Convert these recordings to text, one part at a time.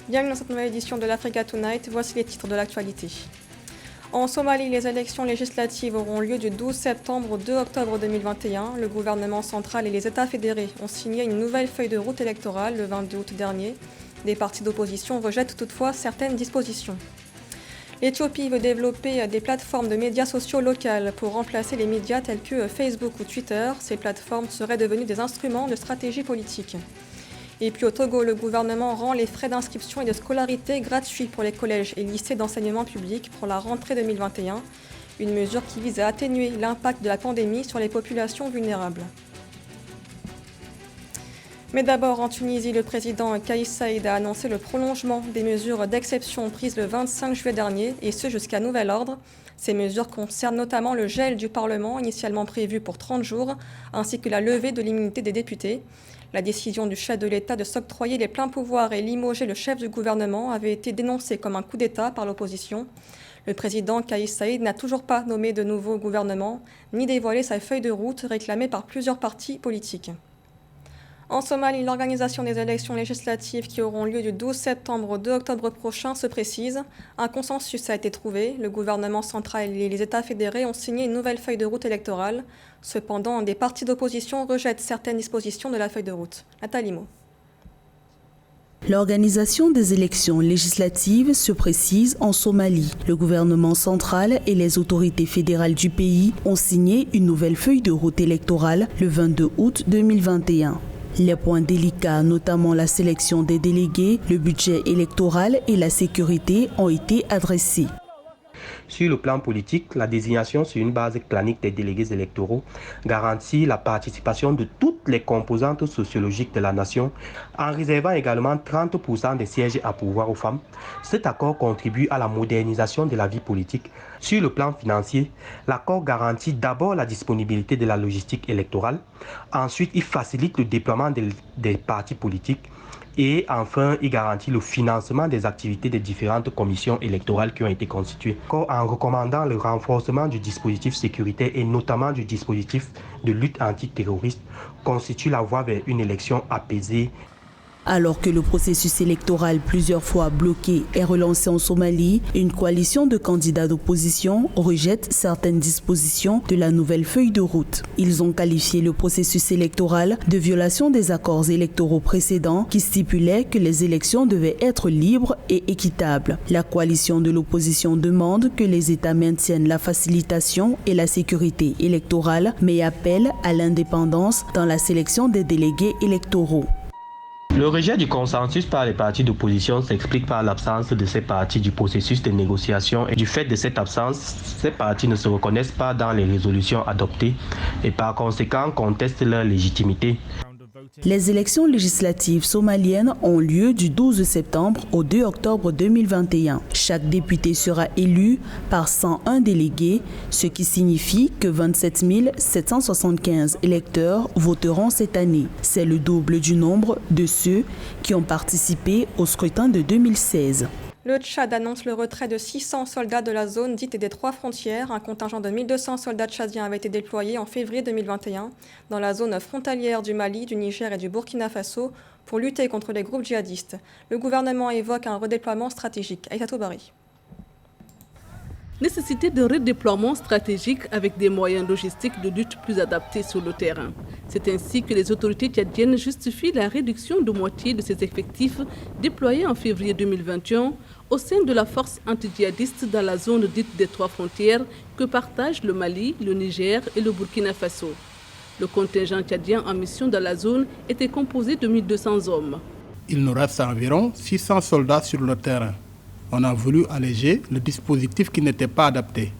Bienvenue dans cette nouvelle édition de l'Africa Tonight, voici les titres de l'actualité. En Somalie, les élections législatives auront lieu du 12 septembre au 2 octobre 2021. Le gouvernement central et les États fédérés ont signé une nouvelle feuille de route électorale le 22 août dernier. Des partis d'opposition rejettent toutefois certaines dispositions. L'Éthiopie veut développer des plateformes de médias sociaux locales pour remplacer les médias tels que Facebook ou Twitter. Ces plateformes seraient devenues des instruments de stratégie politique. Et puis au Togo, le gouvernement rend les frais d'inscription et de scolarité gratuits pour les collèges et lycées d'enseignement public pour la rentrée 2021, une mesure qui vise à atténuer l'impact de la pandémie sur les populations vulnérables. Mais d'abord, en Tunisie, le président Kais Saïed a annoncé le prolongement des mesures d'exception prises le 25 juillet dernier, et ce jusqu'à nouvel ordre. Ces mesures concernent notamment le gel du Parlement, initialement prévu pour 30 jours, ainsi que la levée de l'immunité des députés. La décision du chef de l'État de s'octroyer les pleins pouvoirs et limoger le chef du gouvernement avait été dénoncée comme un coup d'État par l'opposition. Le président Kais Saïed n'a toujours pas nommé de nouveau gouvernement, ni dévoilé sa feuille de route réclamée par plusieurs partis politiques. En Somalie, l'organisation des élections législatives qui auront lieu du 12 septembre au 2 octobre prochain se précise. Un consensus a été trouvé. Le gouvernement central et les États fédérés ont signé une nouvelle feuille de route électorale. Cependant, des partis d'opposition rejettent certaines dispositions de la feuille de route. Nathalie Mo. L'organisation des élections législatives se précise en Somalie. Le gouvernement central et les autorités fédérales du pays ont signé une nouvelle feuille de route électorale le 22 août 2021. Les points délicats, notamment la sélection des délégués, le budget électoral et la sécurité, ont été adressés. Sur le plan politique, la désignation sur une base clanique des délégués électoraux garantit la participation de toutes les composantes sociologiques de la nation, en réservant également 30% des sièges à pourvoir aux femmes. Cet accord contribue à la modernisation de la vie politique. Sur le plan financier, l'accord garantit d'abord la disponibilité de la logistique électorale, ensuite il facilite le déploiement des partis politiques, et enfin, il garantit le financement des activités des différentes commissions électorales qui ont été constituées, en recommandant le renforcement du dispositif sécuritaire et notamment du dispositif de lutte antiterroriste, constitue la voie vers une élection apaisée. Alors que le processus électoral plusieurs fois bloqué est relancé en Somalie, une coalition de candidats d'opposition rejette certaines dispositions de la nouvelle feuille de route. Ils ont qualifié le processus électoral de violation des accords électoraux précédents qui stipulaient que les élections devaient être libres et équitables. La coalition de l'opposition demande que les États maintiennent la facilitation et la sécurité électorale, mais appelle à l'indépendance dans la sélection des délégués électoraux. Le rejet du consensus par les partis d'opposition s'explique par l'absence de ces partis du processus de négociation et du fait de cette absence, ces partis ne se reconnaissent pas dans les résolutions adoptées et par conséquent contestent leur légitimité. Les élections législatives somaliennes ont lieu du 12 septembre au 2 octobre 2021. Chaque député sera élu par 101 délégués, ce qui signifie que 27 775 électeurs voteront cette année. C'est le double du nombre de ceux qui ont participé au scrutin de 2016. Le Tchad annonce le retrait de 600 soldats de la zone dite des trois frontières. Un contingent de 1200 soldats tchadiens avait été déployé en février 2021 dans la zone frontalière du Mali, du Niger et du Burkina Faso pour lutter contre les groupes djihadistes. Le gouvernement évoque un redéploiement stratégique. Aïssatou Bari. Nécessité de redéploiement stratégique avec des moyens logistiques de lutte plus adaptés sur le terrain. C'est ainsi que les autorités tchadiennes justifient la réduction de moitié de ces effectifs déployés en février 2021 au sein de la force anti-djihadiste dans la zone dite des trois frontières que partagent le Mali, le Niger et le Burkina Faso. Le contingent tchadien en mission dans la zone était composé de 1200 hommes. Il nous reste environ 600 soldats sur le terrain. On a voulu alléger le dispositif qui n'était pas adapté.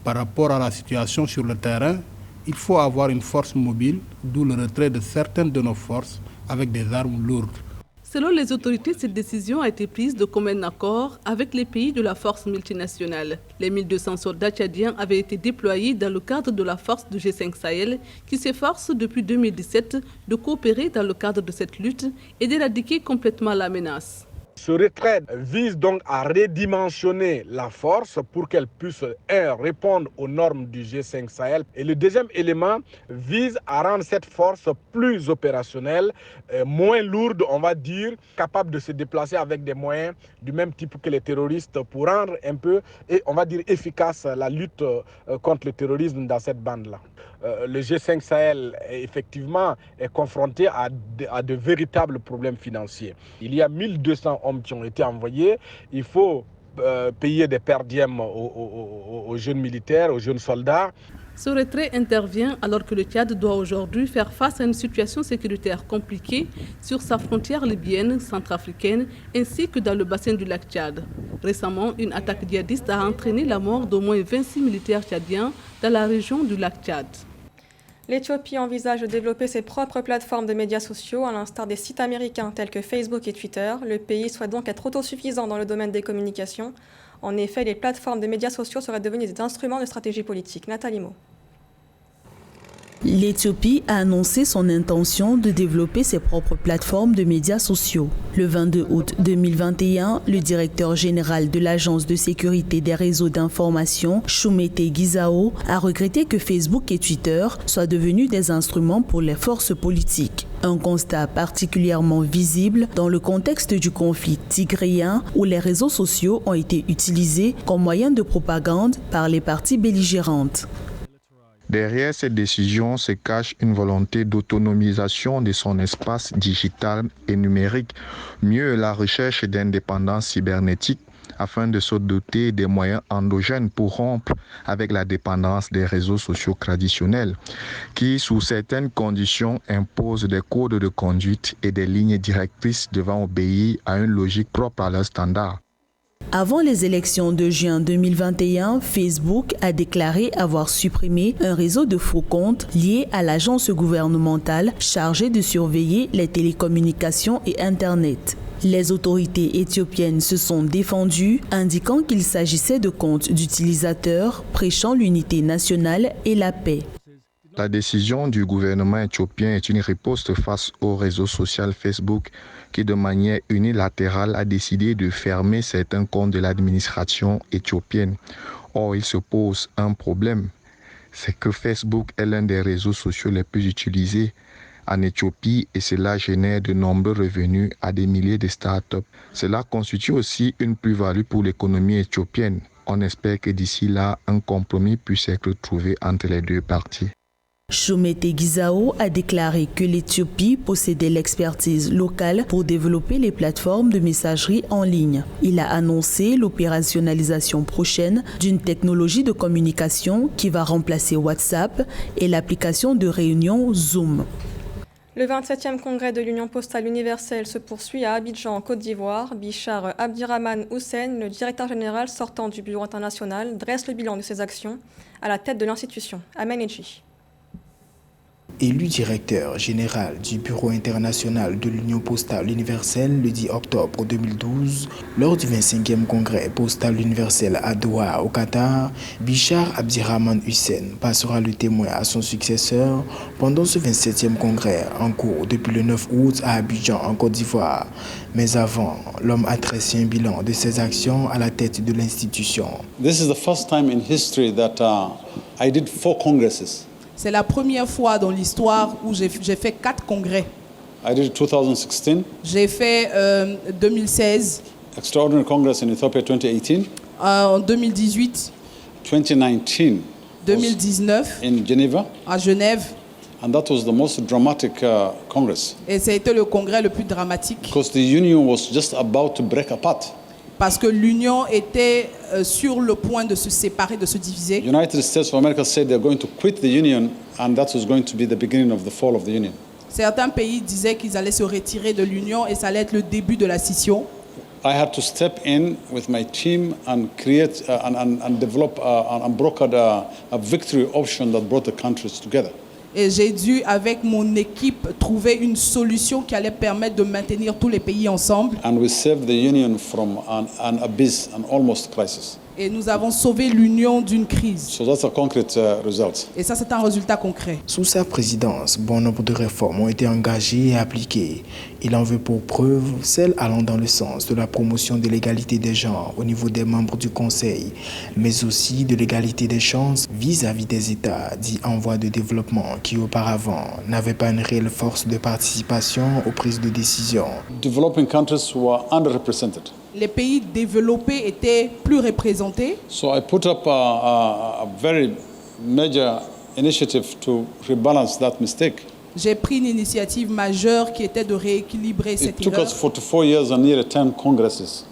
Par rapport à la situation sur le terrain, il faut avoir une force mobile, d'où le retrait de certaines de nos forces avec des armes lourdes. Selon les autorités, cette décision a été prise de commun accord avec les pays de la force multinationale. Les 1200 soldats tchadiens avaient été déployés dans le cadre de la force du G5 Sahel qui s'efforce depuis 2017 de coopérer dans le cadre de cette lutte et d'éradiquer complètement la menace. Ce retrait vise donc à redimensionner la force pour qu'elle puisse répondre aux normes du G5 Sahel. Et le deuxième élément vise à rendre cette force plus opérationnelle, moins lourde, on va dire, capable de se déplacer avec des moyens du même type que les terroristes pour rendre un peu, et on va dire efficace la lutte contre le terrorisme dans cette bande-là. Le G5 Sahel effectivement est confronté à de véritables problèmes financiers. Il y a 1200 hommes qui ont été envoyés. Il faut payer des per diem aux jeunes militaires, aux jeunes soldats. Ce retrait intervient alors que le Tchad doit aujourd'hui faire face à une situation sécuritaire compliquée sur sa frontière libyenne, centrafricaine, ainsi que dans le bassin du lac Tchad. Récemment, une attaque djihadiste a entraîné la mort d'au moins 26 militaires tchadiens dans la région du lac Tchad. L'Éthiopie envisage de développer ses propres plateformes de médias sociaux, à l'instar des sites américains tels que Facebook et Twitter. Le pays souhaite donc être autosuffisant dans le domaine des communications. En effet, les plateformes de médias sociaux seraient devenues des instruments de stratégie politique. Nathalie Mo. L'Éthiopie a annoncé son intention de développer ses propres plateformes de médias sociaux. Le 22 août 2021, le directeur général de l'Agence de sécurité des réseaux d'information, Shumete Gizao, a regretté que Facebook et Twitter soient devenus des instruments pour les forces politiques. Un constat particulièrement visible dans le contexte du conflit tigréen où les réseaux sociaux ont été utilisés comme moyen de propagande par les parties belligérantes. Derrière cette décision se cache une volonté d'autonomisation de son espace digital et numérique, mieux la recherche d'indépendance cybernétique afin de se doter des moyens endogènes pour rompre avec la dépendance des réseaux sociaux traditionnels qui, sous certaines conditions, imposent des codes de conduite et des lignes directrices devant obéir à une logique propre à leurs standards. Avant les élections de juin 2021, Facebook a déclaré avoir supprimé un réseau de faux comptes liés à l'agence gouvernementale chargée de surveiller les télécommunications et Internet. Les autorités éthiopiennes se sont défendues, indiquant qu'il s'agissait de comptes d'utilisateurs prêchant l'unité nationale et la paix. La décision du gouvernement éthiopien est une riposte face au réseau social Facebook qui, de manière unilatérale, a décidé de fermer certains comptes de l'administration éthiopienne. Or, il se pose un problème, c'est que Facebook est l'un des réseaux sociaux les plus utilisés en Éthiopie et cela génère de nombreux revenus à des milliers de startups. Cela constitue aussi une plus-value pour l'économie éthiopienne. On espère que d'ici là, un compromis puisse être trouvé entre les deux parties. Shumete Gizao a déclaré que l'Éthiopie possédait l'expertise locale pour développer les plateformes de messagerie en ligne. Il a annoncé l'opérationnalisation prochaine d'une technologie de communication qui va remplacer WhatsApp et l'application de réunion Zoom. Le 27e congrès de l'Union postale universelle se poursuit à Abidjan, en Côte d'Ivoire. Bichar Abdirahman Houssen, le directeur général sortant du bureau international, dresse le bilan de ses actions à la tête de l'institution. Amen Edji. Élu directeur général du Bureau international de l'Union postale universelle le 10 octobre 2012, lors du 25e congrès postal universel à Doha, au Qatar, Bichar Abdirahman Houssen passera le témoin à son successeur pendant ce 27e congrès en cours depuis le 9 août à Abidjan, en Côte d'Ivoire. Mais avant, l'homme a dressé un bilan de ses actions à la tête de l'institution. This is the first time in history that I did 4 congresses. C'est la première fois dans l'histoire où j'ai fait 4 congrès. I did 2016. J'ai fait 2016. Extraordinary Congress in Ethiopia 2018. En 2018. 2019. 2019. In Geneva. À Genève. And that was the most dramatic congress. Et ça a été le congrès le plus dramatique. Because the union was just about to break apart. Parce que l'Union était sur le point de se séparer, de se diviser. United States of America said they're going to quit the union, and that was going to be the beginning of the fall of the union. Certains pays disaient qu'ils allaient se retirer de l'Union et ça allait être le début de la scission. I had to step in with my team and create and develop and broker a victory option that brought the countries together. Et j'ai dû, avec mon équipe, trouver une solution qui allait permettre de maintenir tous les pays ensemble. And we saved the union from an abyss, an almost crisis. Et nous avons sauvé l'Union d'une crise. So that's a concrete result. Et ça, c'est un résultat concret. Sous sa présidence, bon nombre de réformes ont été engagées et appliquées. Il en veut pour preuve celles allant dans le sens de la promotion de l'égalité des genres au niveau des membres du Conseil, mais aussi de l'égalité des chances vis-à-vis des États dits en voie de développement qui auparavant n'avaient pas une réelle force de participation aux prises de décision. Developing countries were underrepresented. Les pays développés étaient plus représentés. So I put up a very major initiative to rebalance that mistake. J'ai pris une initiative majeure qui était de rééquilibrer cette It took erreur. us 44 years and nearly 10 congresses.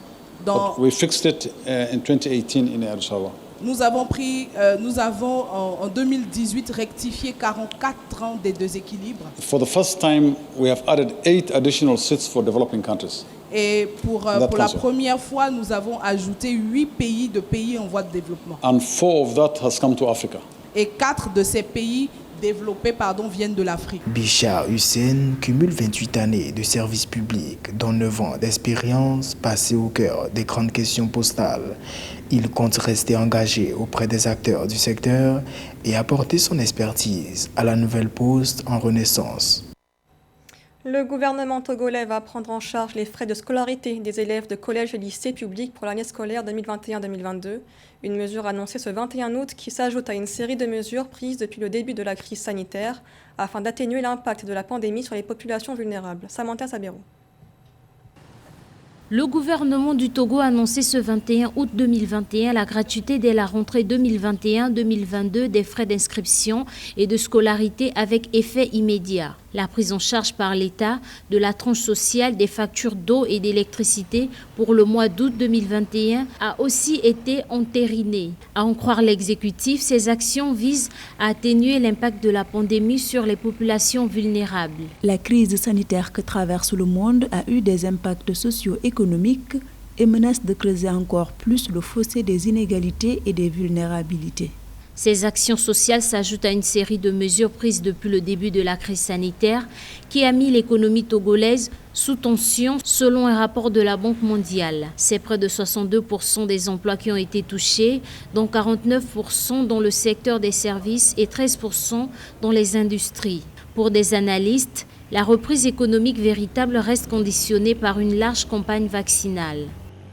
Dans- But we fixed it in 2018 in Addis Ababa. Nous avons en 2018 rectifié 44 ans des déséquilibres. For the first time, we have added 8 additional seats for developing countries. Et pour la council. première fois, nous avons ajouté 8 pays en voie de développement. And 4 of that has come to Africa. Et 4 de ces pays développés viennent de l'Afrique. Bichar Hussein cumule 28 années de service public, dont 9 ans d'expérience passée au cœur des grandes questions postales. Il compte rester engagé auprès des acteurs du secteur et apporter son expertise à la nouvelle poste en renaissance. Le gouvernement togolais va prendre en charge les frais de scolarité des élèves de collèges et lycées publics pour l'année scolaire 2021-2022. Une mesure annoncée ce 21 août qui s'ajoute à une série de mesures prises depuis le début de la crise sanitaire afin d'atténuer l'impact de la pandémie sur les populations vulnérables. Samantha Sabero. Le gouvernement du Togo a annoncé ce 21 août 2021 la gratuité dès la rentrée 2021-2022 des frais d'inscription et de scolarité avec effet immédiat. La prise en charge par l'État de la tranche sociale des factures d'eau et d'électricité pour le mois d'août 2021 a aussi été entérinée. À en croire l'exécutif, ces actions visent à atténuer l'impact de la pandémie sur les populations vulnérables. La crise sanitaire que traverse le monde a eu des impacts socio-économiques et menace de creuser encore plus le fossé des inégalités et des vulnérabilités. Ces actions sociales s'ajoutent à une série de mesures prises depuis le début de la crise sanitaire qui a mis l'économie togolaise sous tension selon un rapport de la Banque mondiale. C'est près de 62% des emplois qui ont été touchés, dont 49% dans le secteur des services et 13% dans les industries. Pour des analystes, la reprise économique véritable reste conditionnée par une large campagne vaccinale.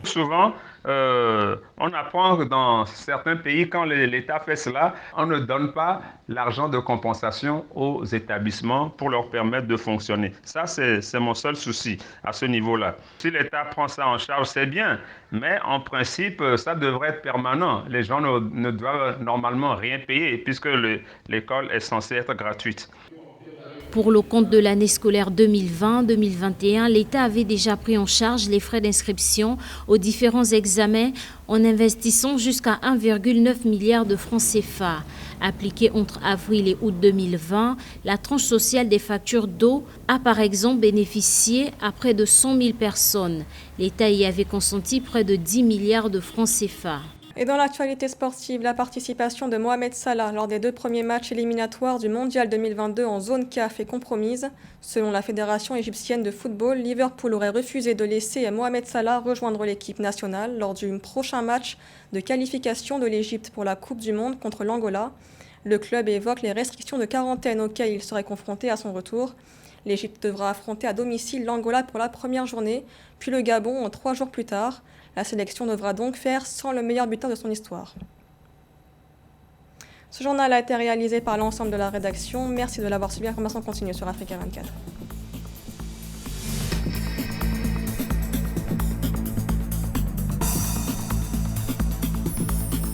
Souvent, on apprend que dans certains pays, quand l'État fait cela, on ne donne pas l'argent de compensation aux établissements pour leur permettre de fonctionner. Ça, c'est mon seul souci à ce niveau-là. Si l'État prend ça en charge, c'est bien, mais en principe, ça devrait être permanent. Les gens ne doivent normalement rien payer puisque l'école est censée être gratuite. Pour le compte de l'année scolaire 2020-2021, l'État avait déjà pris en charge les frais d'inscription aux différents examens en investissant jusqu'à 1,9 milliard de francs CFA. Appliquée entre avril et août 2020, la tranche sociale des factures d'eau a par exemple bénéficié à près de 100 000 personnes. L'État y avait consenti près de 10 milliards de francs CFA. Et dans l'actualité sportive, la participation de Mohamed Salah lors des 2 premiers matchs éliminatoires du Mondial 2022 en zone CAF est compromise. Selon la Fédération égyptienne de football, Liverpool aurait refusé de laisser Mohamed Salah rejoindre l'équipe nationale lors du prochain match de qualification de l'Égypte pour la Coupe du Monde contre l'Angola. Le club évoque les restrictions de quarantaine auxquelles il serait confronté à son retour. L'Égypte devra affronter à domicile l'Angola pour la première journée, puis le Gabon 3 jours plus tard. La sélection devra donc faire sans le meilleur buteur de son histoire. Ce journal a été réalisé par l'ensemble de la rédaction. Merci de l'avoir suivi. Information continue sur Africa 24.